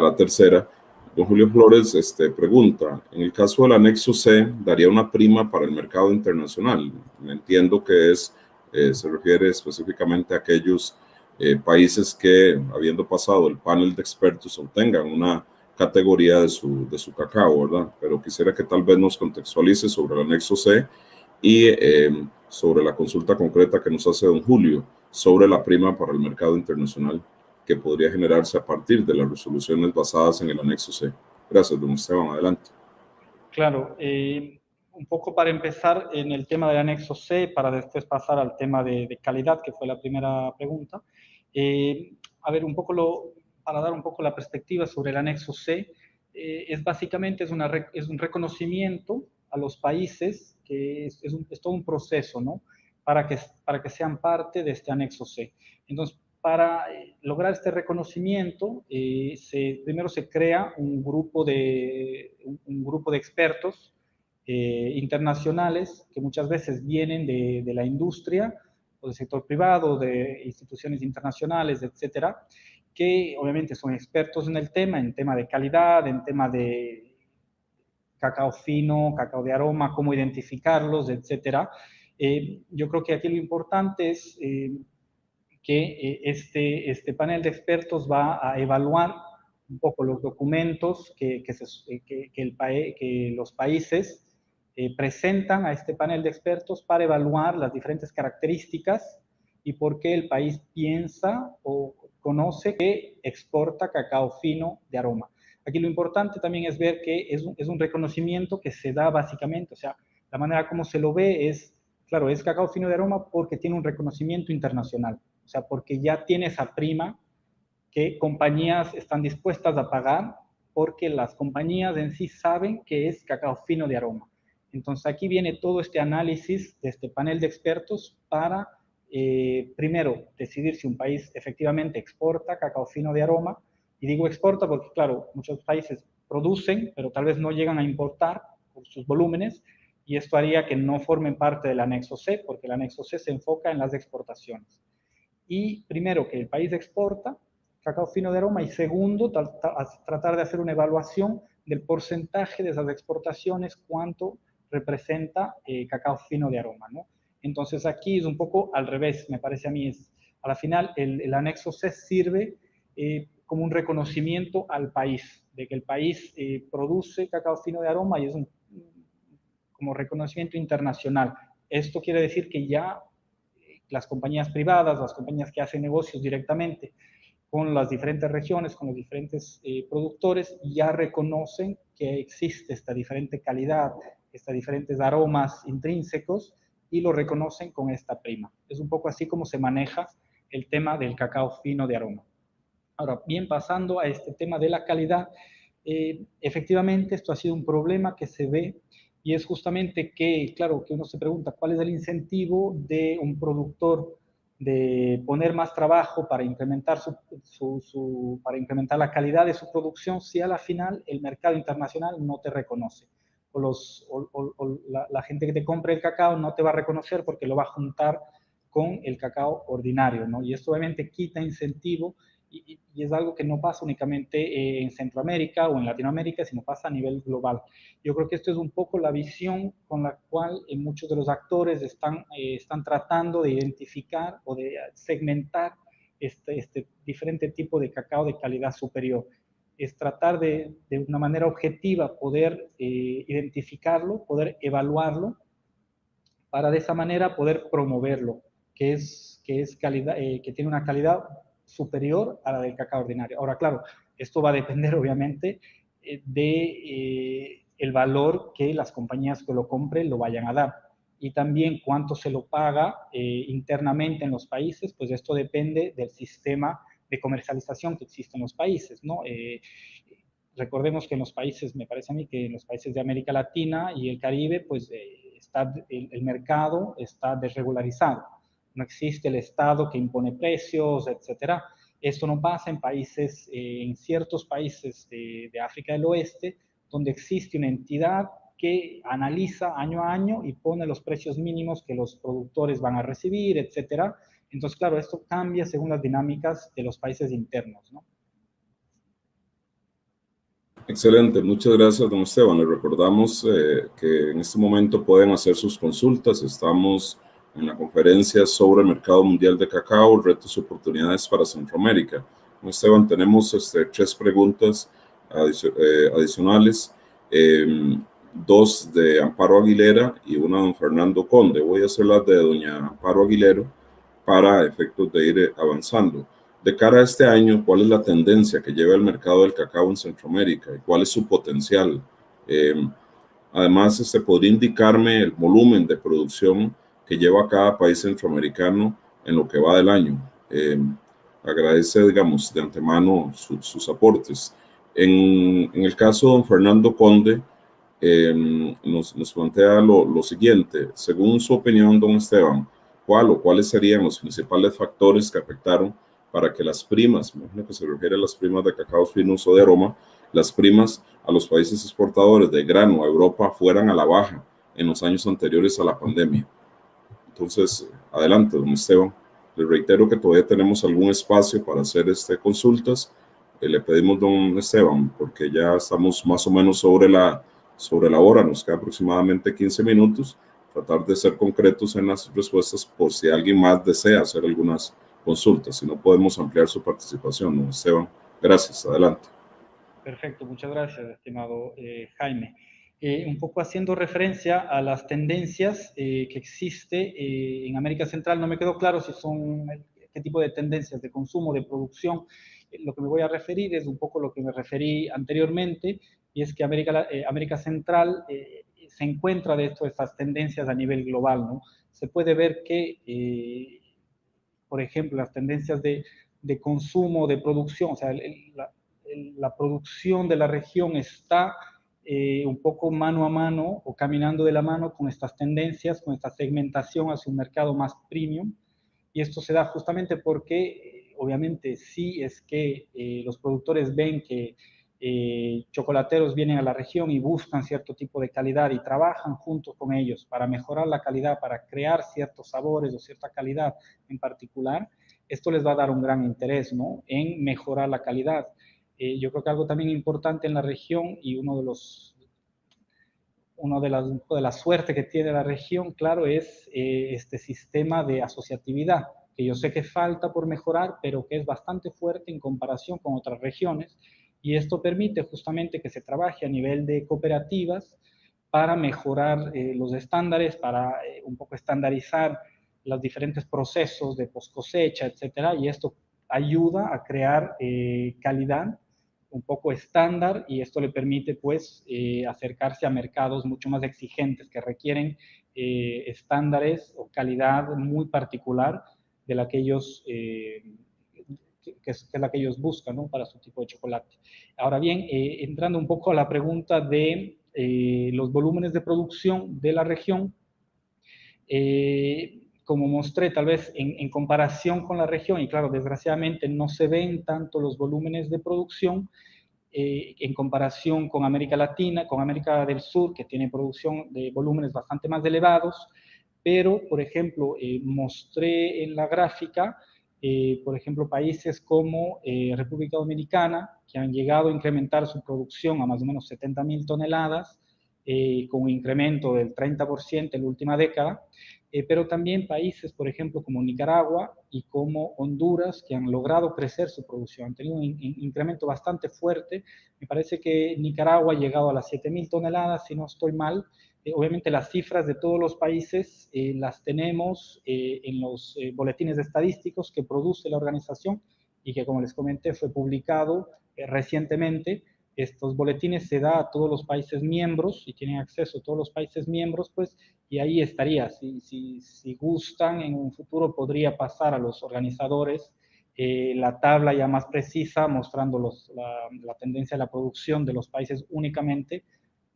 Speaker 1: la tercera. Don Julio Flores pregunta, en el caso del anexo C, ¿daría una prima para el mercado internacional? Entiendo que se refiere específicamente a aquellos países que, habiendo pasado el panel de expertos, obtengan una categoría de su cacao, ¿verdad? Pero quisiera que tal vez nos contextualice sobre el anexo C y sobre la consulta concreta que nos hace don Julio sobre la prima para el mercado internacional que podría generarse a partir de las resoluciones basadas en el anexo C. Gracias, don Esteban. Adelante.
Speaker 2: Claro, un poco para empezar en el tema del anexo C, para después pasar al tema de calidad, que fue la primera pregunta. A ver, para dar un poco la perspectiva sobre el anexo C, básicamente es un reconocimiento a los países, que es todo un proceso, ¿no?, para que sean parte de este anexo C. Entonces, para lograr este reconocimiento, primero se crea un grupo de expertos internacionales que muchas veces vienen de la industria o del sector privado, de instituciones internacionales, etcétera, que obviamente son expertos en tema de calidad, en tema de cacao fino, cacao de aroma, cómo identificarlos, etcétera. Yo creo que aquí lo importante es que este panel de expertos va a evaluar un poco los documentos que los países presentan a este panel de expertos para evaluar las diferentes características y por qué el país piensa o conoce que exporta cacao fino de aroma. Aquí lo importante también es ver que es un reconocimiento que se da básicamente, o sea, La manera como se lo ve es, claro, es cacao fino de aroma porque tiene un reconocimiento internacional, o sea, porque ya tiene esa prima que compañías están dispuestas a pagar porque las compañías en sí saben que es cacao fino de aroma. Entonces aquí viene todo este análisis de este panel de expertos para, primero, decidir si un país efectivamente exporta cacao fino de aroma. Y digo exporta porque, claro, muchos países producen, pero tal vez no llegan a importar por sus volúmenes, y esto haría que no formen parte del anexo C, porque el anexo C se enfoca en las exportaciones. Y primero, que el país exporta cacao fino de aroma, y segundo, tratar de hacer una evaluación del porcentaje de esas exportaciones, cuánto representa cacao fino de aroma, ¿no? Entonces aquí es un poco al revés, me parece a mí. A la final, el anexo C sirve como un reconocimiento al país, de que el país produce cacao fino de aroma, y es un como reconocimiento internacional. Esto quiere decir que ya las compañías privadas, las compañías que hacen negocios directamente con las diferentes regiones, con los diferentes productores, ya reconocen que existe esta diferente calidad, estos diferentes aromas intrínsecos, y lo reconocen con esta prima. Es un poco así como se maneja el tema del cacao fino de aroma. Ahora, bien, pasando a este tema de la calidad, efectivamente esto ha sido un problema que se ve, y es justamente que, claro, que uno se pregunta cuál es el incentivo de un productor de poner más trabajo para incrementar, para incrementar la calidad de su producción, si a la final el mercado internacional no te reconoce. La gente que te compre el cacao no te va a reconocer porque lo va a juntar con el cacao ordinario, ¿no? Y esto obviamente quita incentivo, y es algo que no pasa únicamente en Centroamérica o en Latinoamérica, sino pasa a nivel global. Yo creo que esto es un poco la visión con la cual muchos de los actores están tratando de identificar o de segmentar este diferente tipo de cacao de calidad superior. Es tratar de una manera objetiva poder identificarlo, poder evaluarlo, para de esa manera poder promoverlo, que calidad, que tiene una calidad superior a la del cacao ordinario. Ahora, claro, esto va a depender obviamente de el valor que las compañías que lo compren lo vayan a dar, y también cuánto se lo paga internamente en los países. Pues esto depende del sistema de comercialización que existe en los países, ¿no? Recordemos que en los países, me parece a mí que en los países de América Latina y el Caribe, pues el mercado está desregularizado. No existe el Estado que impone precios, etcétera. Esto no pasa en países, en ciertos países de África del Oeste, donde existe una entidad que analiza año a año y pone los precios mínimos que los productores van a recibir, etcétera. Entonces, claro, esto cambia según las dinámicas de los países internos, ¿no?
Speaker 1: Excelente, muchas gracias, don Esteban. Les recordamos que en este momento pueden hacer sus consultas. Estamos en la conferencia sobre el mercado mundial de cacao, retos y oportunidades para Centroamérica. Don Esteban, tenemos 3 preguntas adicionales, dos de Amparo Aguilera y una de don Fernando Conde. Voy a hacer las de doña Amparo Aguilera para efectos de ir avanzando. De cara a este año, ¿cuál es la tendencia que lleva el mercado del cacao en Centroamérica y cuál es su potencial? Además, podría indicarme el volumen de producción que lleva cada país centroamericano en lo que va del año. Agradece, digamos, de antemano sus aportes. En el caso de don Fernando Conde, nos plantea lo siguiente. Según su opinión, don Esteban, ¿cuál o cuáles serían los principales factores que afectaron para que las primas, me imagino que se refiere a las primas de cacao finos o de aroma, las primas a los países exportadores de grano a Europa fueran a la baja en los años anteriores a la pandemia? Entonces, adelante, don Esteban. Le reitero que todavía tenemos algún espacio para hacer consultas. Le pedimos, don Esteban, porque ya estamos más o menos sobre la hora, nos queda aproximadamente 15 minutos, tratar de ser concretos en las respuestas por si alguien más desea hacer algunas consultas, si no podemos ampliar su participación, don Esteban. Gracias, adelante.
Speaker 2: Perfecto, muchas gracias, estimado Jaime. Un poco haciendo referencia a las tendencias que existe en América Central, no me quedó claro si son qué tipo de tendencias de consumo, de producción. Lo que me voy a referir es un poco lo que me referí anteriormente, y es que América Central se encuentra de estas tendencias a nivel global, ¿no? Se puede ver que, por ejemplo, las tendencias de consumo, de producción, o sea, la producción de la región está un poco mano a mano o caminando de la mano con estas tendencias, con esta segmentación hacia un mercado más premium. Y esto se da justamente porque, obviamente, sí es que los productores ven que chocolateros vienen a la región y buscan cierto tipo de calidad y trabajan juntos con ellos para mejorar la calidad, para crear ciertos sabores o cierta calidad en particular. Esto les va a dar un gran interés, ¿no?, en mejorar la calidad. Yo creo que algo también importante en la región y una de las suertes que tiene la región, claro, es este sistema de asociatividad, que yo sé que falta por mejorar, pero que es bastante fuerte en comparación con otras regiones, y esto permite justamente que se trabaje a nivel de cooperativas para mejorar los estándares, para un poco estandarizar los diferentes procesos de post cosecha, etcétera, y esto ayuda a crear calidad un poco estándar, y esto le permite pues acercarse a mercados mucho más exigentes que requieren estándares o calidad muy particular de la que ellos que es la que ellos buscan, ¿no?, para su tipo de chocolate. Ahora bien, entrando un poco a la pregunta de los volúmenes de producción de la región, como mostré, tal vez en comparación con la región, y claro, desgraciadamente no se ven tanto los volúmenes de producción en comparación con América Latina, con América del Sur, que tiene producción de volúmenes bastante más elevados, pero, por ejemplo, mostré en la gráfica, por ejemplo, países como República Dominicana, que han llegado a incrementar su producción a más o menos 70.000 toneladas, con un incremento del 30% en la última década, pero también países, por ejemplo, como Nicaragua y como Honduras, que han logrado crecer su producción, han tenido un incremento bastante fuerte. Me parece que Nicaragua ha llegado a las 7.000 toneladas, si no estoy mal. Obviamente las cifras de todos los países las tenemos en los boletines estadísticos que produce la organización y que, como les comenté, fue publicado recientemente. Estos boletines se da a todos los países miembros y tienen acceso a todos los países miembros, pues, y ahí estaría. Si gustan, en un futuro podría pasar a los organizadores la tabla ya más precisa, mostrando la tendencia de la producción de los países únicamente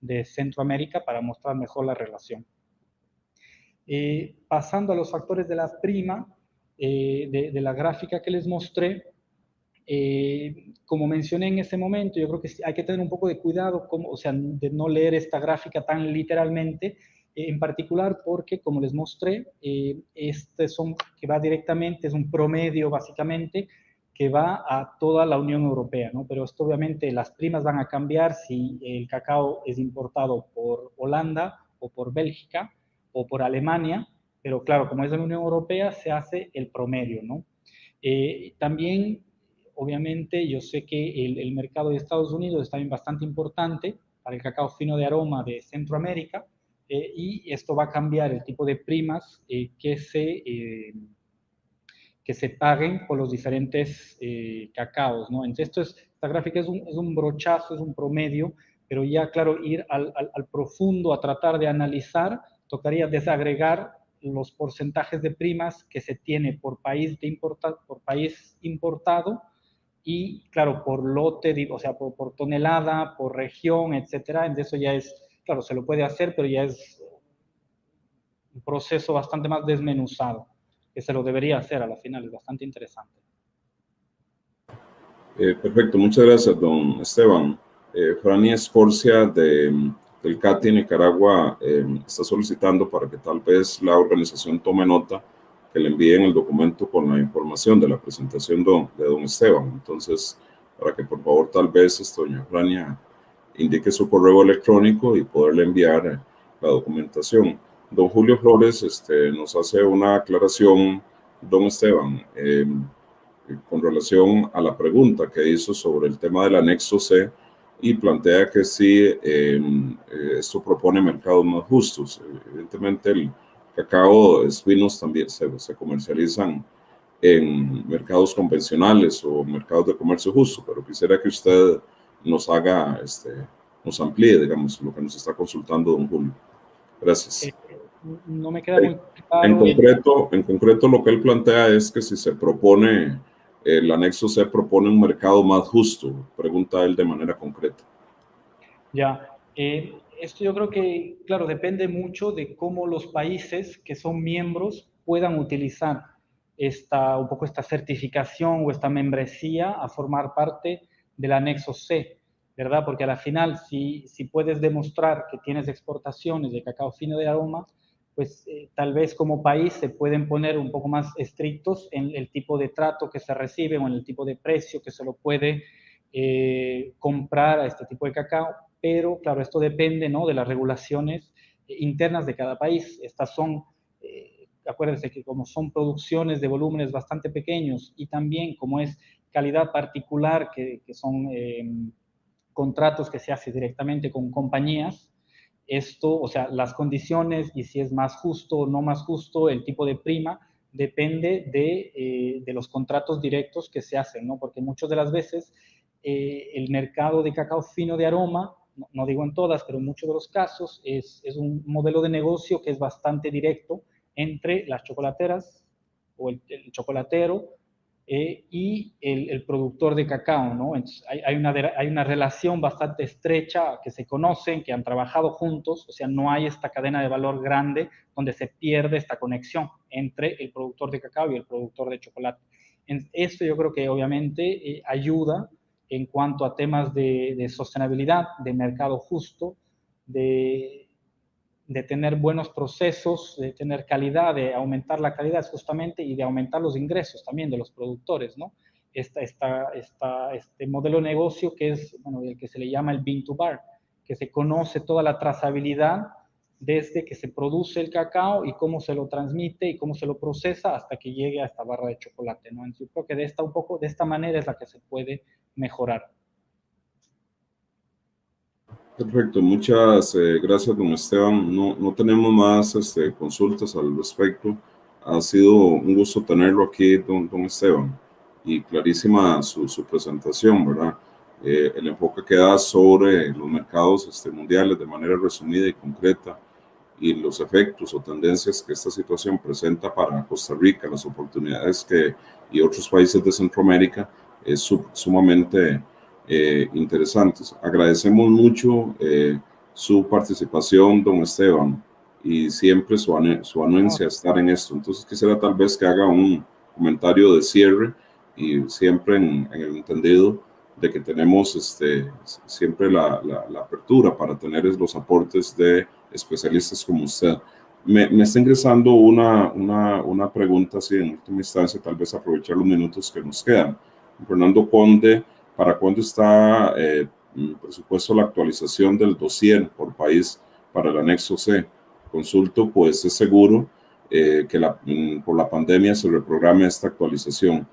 Speaker 2: de Centroamérica para mostrar mejor la relación. Pasando a los factores de la prima, de la gráfica que les mostré, como mencioné en ese momento, yo creo que hay que tener un poco de cuidado, o sea, de no leer esta gráfica tan literalmente, en particular porque, como les mostré, que va directamente, es un promedio básicamente, que va a toda la Unión Europea, ¿no? Pero esto obviamente las primas van a cambiar si el cacao es importado por Holanda o por Bélgica o por Alemania, pero claro, como es de la Unión Europea, se hace el promedio, ¿no? También, obviamente, yo sé que el mercado de Estados Unidos es también bastante importante para el cacao fino de aroma de Centroamérica, y esto va a cambiar el tipo de primas que se paguen por los diferentes cacaos, ¿no? Entonces, esta gráfica es un brochazo, es un promedio, pero ya, claro, ir al profundo a tratar de analizar, tocaría desagregar los porcentajes de primas que se tiene por país importado y, claro, por lote, o sea, por tonelada, por región, etcétera. Entonces, eso ya es, claro, se lo puede hacer, pero ya es un proceso bastante más desmenuzado, que se lo debería hacer a la final, es bastante interesante.
Speaker 1: Perfecto, muchas gracias, don Esteban. Franny Escorcia del CATI Nicaragua está solicitando para que tal vez la organización tome nota, que le envíen el documento con la información de la presentación de don Esteban. Entonces, para que por favor tal vez doña Frania indique su correo electrónico y poderle enviar la documentación. Don Julio Flores nos hace una aclaración, don Esteban, con relación a la pregunta que hizo sobre el tema del anexo C, y plantea que sí, esto propone mercados más justos. Evidentemente el cacao, vinos también se comercializan en mercados convencionales o mercados de comercio justo, pero quisiera que usted nos haga, nos amplíe, digamos, lo que nos está consultando don Julio. Gracias.
Speaker 2: No me queda muy claro.
Speaker 1: En concreto, lo que él plantea es que si se propone, el anexo C propone un mercado más justo, pregunta él de manera concreta.
Speaker 2: Ya, esto yo creo que, claro, depende mucho de cómo los países que son miembros puedan utilizar un poco esta certificación o esta membresía a formar parte del anexo C, ¿verdad? Porque a la final, si puedes demostrar que tienes exportaciones de cacao fino de aroma, pues tal vez como país se pueden poner un poco más estrictos en el tipo de trato que se recibe o en el tipo de precio que se lo puede comprar a este tipo de cacao, pero claro, esto depende, ¿no?, de las regulaciones internas de cada país. Estas son, acuérdense que como son producciones de volúmenes bastante pequeños y también como es calidad particular, que son contratos que se hacen directamente con compañías, esto, o sea, las condiciones y si es más justo o no más justo, el tipo de prima, depende de los contratos directos que se hacen, ¿no? Porque muchas de las veces el mercado de cacao fino de aroma, no digo en todas, pero en muchos de los casos, es un modelo de negocio que es bastante directo entre las chocolateras o el chocolatero y el productor de cacao, ¿no? Entonces, hay una relación bastante estrecha, que se conocen, que han trabajado juntos, o sea, no hay esta cadena de valor grande donde se pierde esta conexión entre el productor de cacao y el productor de chocolate. Esto yo creo que obviamente ayuda en cuanto a temas de sostenibilidad, de mercado justo, de, de tener buenos procesos, de tener calidad, de aumentar la calidad justamente y de aumentar los ingresos también de los productores, ¿no? Este modelo de negocio que es, bueno, el que se le llama el bean to bar, que se conoce toda la trazabilidad desde que se produce el cacao y cómo se lo transmite y cómo se lo procesa hasta que llegue a esta barra de chocolate, ¿no? Entonces, yo creo que de esta manera es la que se puede mejorar.
Speaker 1: Perfecto, muchas gracias, don Esteban. No tenemos más consultas al respecto. Ha sido un gusto tenerlo aquí, don Esteban, y clarísima su presentación, ¿verdad? El enfoque que da sobre los mercados mundiales de manera resumida y concreta y los efectos o tendencias que esta situación presenta para Costa Rica, las oportunidades y otros países de Centroamérica es sumamente interesantes. Agradecemos mucho su participación, don Esteban, y siempre su anuencia a estar en esto. Entonces quisiera tal vez que haga un comentario de cierre y siempre en el entendido de que tenemos siempre la apertura para tener los aportes de especialistas como usted. Me está ingresando una pregunta así en última instancia, tal vez aprovechar los minutos que nos quedan. Fernando Conde, ¿para cuándo está presupuesto la actualización del dossier por país para el anexo C? Consulto, pues es seguro por la pandemia se reprograme esta actualización.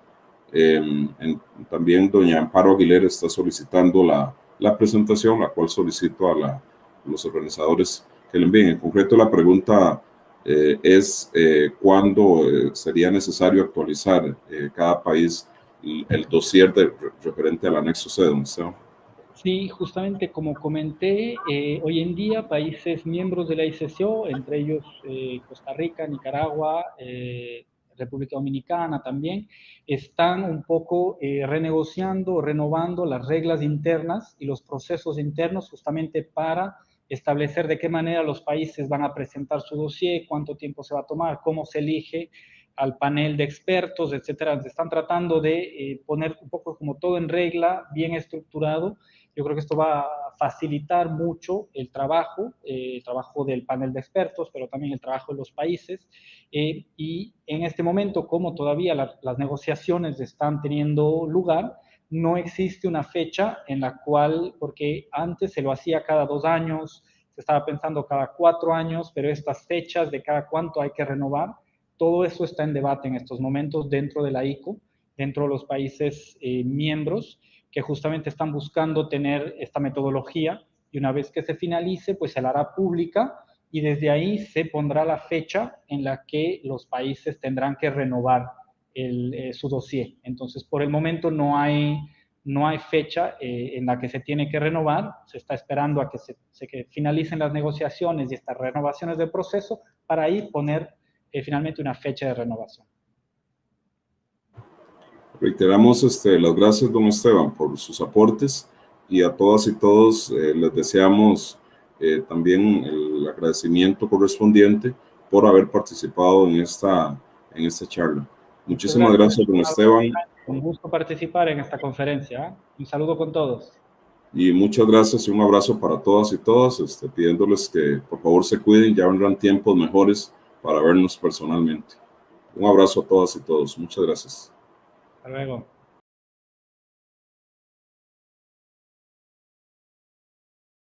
Speaker 1: También doña Amparo Aguilera está solicitando la presentación, la cual solicito a los organizadores que le envíen. En concreto, la pregunta es cuándo sería necesario actualizar cada país el dossier referente al anexo C, don Esteban.
Speaker 2: Sí, justamente como comenté, hoy en día países miembros de la ICCO, entre ellos Costa Rica, Nicaragua, República Dominicana también, están un poco renegociando, renovando las reglas internas y los procesos internos justamente para establecer de qué manera los países van a presentar su dossier, cuánto tiempo se va a tomar, cómo se elige al panel de expertos, etcétera. Están tratando de poner un poco como todo en regla, bien estructurado. Yo creo que esto va a facilitar mucho el trabajo del panel de expertos, pero también el trabajo de los países. Y en este momento, como todavía las negociaciones están teniendo lugar, no existe una fecha en la cual, porque antes se lo hacía cada 2 años, se estaba pensando cada 4 años, pero estas fechas de cada cuánto hay que renovar, todo eso está en debate en estos momentos dentro de la ICO, dentro de los países miembros, que justamente están buscando tener esta metodología y una vez que se finalice, pues se la hará pública y desde ahí se pondrá la fecha en la que los países tendrán que renovar su dossier. Entonces, por el momento no hay fecha en la que se tiene que renovar, se está esperando a que que finalicen las negociaciones y estas renovaciones del proceso para ahí poner finalmente una fecha de renovación.
Speaker 1: Reiteramos las gracias, don Esteban, por sus aportes, y a todas y todos les deseamos también el agradecimiento correspondiente por haber participado en esta charla. Muchísimas gracias, don Esteban.
Speaker 2: Un gusto participar en esta conferencia. Un saludo con todos.
Speaker 1: Y muchas gracias y un abrazo para todas y todas, pidiéndoles que por favor se cuiden, ya vendrán tiempos mejores para vernos personalmente. Un abrazo a todas y todos. Muchas gracias.
Speaker 2: Hasta luego.